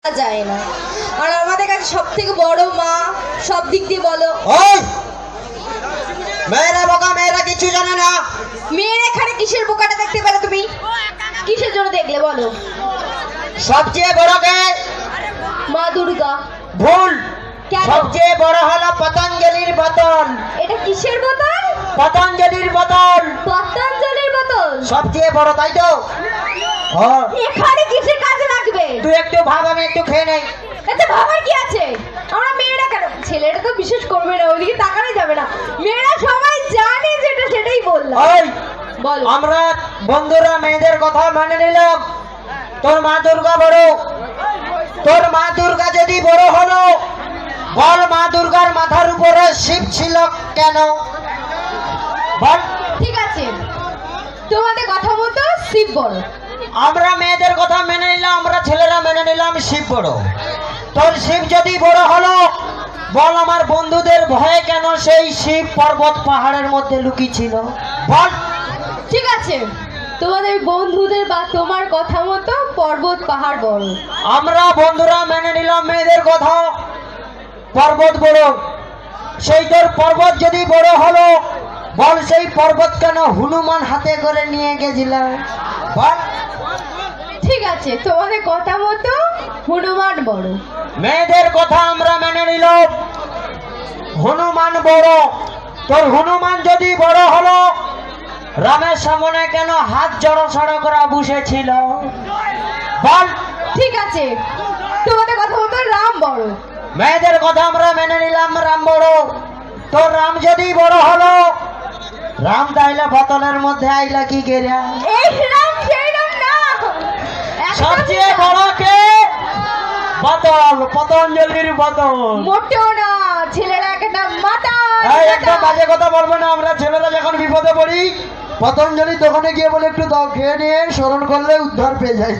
যায় না। আর আমাদের কাছে সবথেকে বড় মা, সব দিক দিয়ে বলো। ওই মেয়েরা বোকা, মেয়েরা কিছু জানে না। মেয়ের এখানে কিসের বোকাটা দেখতে পেলে তুমি? কিসের জন্য দেখলে বলো? সবচেয়ে বড় কে? মা দুর্গা। ভুল। কেন? সবচেয়ে বড় হলো পতঞ্জলির বোতল। এটা কিসের বোতল? পতঞ্জলির বোতল পতঞ্জলির বোতল সবচেয়ে বড়, তাই তো? হ্যাঁ। এখানে কিসের কাজে লাগবে? তুই একটু ভাব, আমি একটু খেয়ে নেই। এতে ভাবার কি আছে? আমরা মেয়েরা কেন, ছেলেরা তো বিশেষ করবে না, ওইদিকে তাকানো যাবে না। মেয়েরা সবাই জানে যেটা, সেটাই বললাম। ওই বলো। আমরা বন্ধুরা মেয়েদের কথা মানে নিলাম। তোর মা দুর্গা বড়। তোর মা দুর্গা যদি বড় হলো, বল মা দুর্গার মাথার উপরে শিব ছিল কেন? বল। ঠিক আছে, তোমাদের কথা মতো শিব বড়। আমরা মেয়েদের কথা মেনে নিলাম, আমরা ছেলেরা মেনে নিলাম শিব বড়। তোর শিব যদি বড় হলো, বল আমার বন্ধুদের ভয়ে কেন সেই শিব পর্বত পাহাড়ের মধ্যে লুকিয়ে ছিল? বল। ঠিক আছে, তোমাদের বন্ধুদের বা তোমার কথা মতো পর্বত পাহাড় বড়। আমরা বন্ধুরা মেনে নিলাম মেয়েদের কথা, পর্বত বড়। সেই তোর পর্বত যদি বড় হলো, বল সেই পর্বত কেন হনুমান হাতে করে নিয়ে গেছিল? বল। ঠিক আছে, তোমাদের কথা মতো হনুমান বড়। মেয়েদের কথা আমরা মেনে নিলাম, হনুমান বড়। তোর হনুমান যদি বড় হলো, রামের সামনে কেন হাত জড়সড় করে বসেছিল? বল। ঠিক আছে, তোমাদের কথা মতো রাম বড়। মেয়েদের কথা আমরা মেনে নিলাম, রাম বড়। তোর রাম যদি বড় হলো, রাম তাইলে বোতলের মধ্যে আইলা কি গেরা? এই রাম সেই রাম না। সবচেয়ে বড় কে? বোতল, পতঞ্জলির বোতল। মোটেও না, ছেলেরা একটা মাথা। এই একটা বাজে কথা বলবো না। আমরা ছেলেরা যখন বিপদে পড়ি, পতঞ্জলির দোকানে গিয়ে বলে একটু দাও, খেয়ে নিয়ে স্মরণ করলে উদ্ধার পেয়ে যায়।